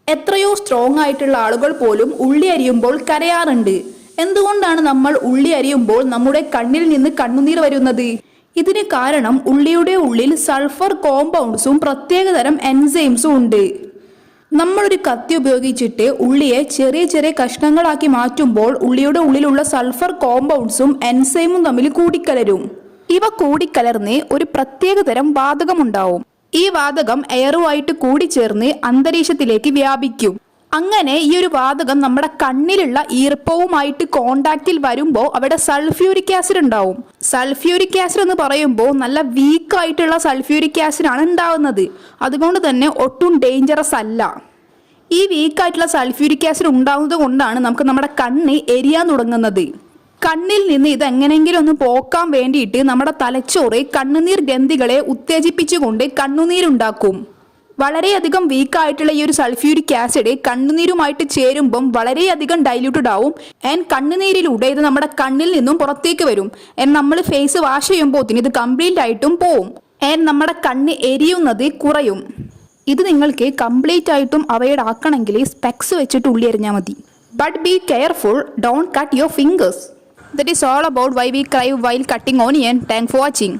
എത്രയോ സ്ട്രോങ് ആയിട്ടുള്ള ആളുകൾ പോലും ഉള്ളി അരിയുമ്പോൾ കരയാറുണ്ട്. എന്തുകൊണ്ടാണ് നമ്മൾ ഉള്ളി അരിയുമ്പോൾ നമ്മുടെ കണ്ണിൽ നിന്ന് കണ്ണുനീർ വരുന്നത്? ഇതിന് കാരണം ഉള്ളിയുടെ ഉള്ളിൽ സൾഫർ കോമ്പൗണ്ട്സും പ്രത്യേകതരം എൻസൈംസും ഉണ്ട്. നമ്മളൊരു കത്തി ഉപയോഗിച്ചിട്ട് ഉള്ളിയെ ചെറിയ ചെറിയ കഷ്ണങ്ങളാക്കി മാറ്റുമ്പോൾ ഉള്ളിയുടെ ഉള്ളിലുള്ള സൾഫർ കോമ്പൗണ്ട്സും എൻസൈമും തമ്മിൽ കൂടിക്കലരും. ഇവ കൂടിക്കലർന്ന് ഒരു പ്രത്യേകതരം വാതകമുണ്ടാവും. ഈ വാതകം എയറുമായിട്ട് കൂടിച്ചേർന്ന് അന്തരീക്ഷത്തിലേക്ക് വ്യാപിക്കും. അങ്ങനെ ഈ ഒരു വാതകം നമ്മുടെ കണ്ണിലുള്ള ഈർപ്പവുമായിട്ട് കോണ്ടാക്റ്റിൽ വരുമ്പോൾ അവിടെ സൾഫ്യൂരിക് ആസിഡ് ഉണ്ടാവും. സൾഫ്യൂരിക് ആസിഡ് എന്ന് പറയുമ്പോൾ നല്ല വീക്കായിട്ടുള്ള സൾഫ്യൂരിക് ആസിഡ് ആണ് ഉണ്ടാവുന്നത്. അതുകൊണ്ട് തന്നെ ഒട്ടും ഡേഞ്ചറസ് അല്ല. ഈ വീക്കായിട്ടുള്ള സൾഫ്യൂരിക് ആസിഡ് ഉണ്ടാവുന്നത് കൊണ്ടാണ് നമുക്ക് നമ്മുടെ കണ്ണ് എരിയാൻ തുടങ്ങുന്നത്. കണ്ണിൽ നിന്ന് ഇത് എങ്ങനെയെങ്കിലും ഒന്ന് പോക്കാൻ വേണ്ടിയിട്ട് നമ്മുടെ തലച്ചോറ് കണ്ണുനീർ ഗ്രന്ഥികളെ ഉത്തേജിപ്പിച്ചുകൊണ്ട് കണ്ണുനീരുണ്ടാക്കും. വളരെയധികം വീക്കായിട്ടുള്ള ഈ ഒരു സൾഫ്യൂരിക് ആസിഡ് കണ്ണുനീരുമായിട്ട് ചേരുമ്പം വളരെയധികം ഡൈല്യൂട്ടഡ് ആവും. ആൻഡ് കണ്ണുനീരിലൂടെ ഇത് നമ്മുടെ കണ്ണിൽ നിന്നും പുറത്തേക്ക് വരും. ആൻഡ് നമ്മൾ ഫേസ് വാഷ് ചെയ്യുമ്പോൾ ഇത് കംപ്ലീറ്റ് ആയിട്ടും പോവും. ആൻഡ് നമ്മുടെ കണ്ണ് എരിയുന്നത് കുറയും. ഇത് നിങ്ങൾക്ക് കംപ്ലീറ്റ് ആയിട്ടും അവോയ്ഡ് ആക്കണമെങ്കിൽ സ്പെക്സ് വെച്ചിട്ട് ഉള്ളി എറിഞ്ഞാൽ മതി. But be careful, don't cut your fingers. That is all about why we cry while cutting onion. Thanks for watching.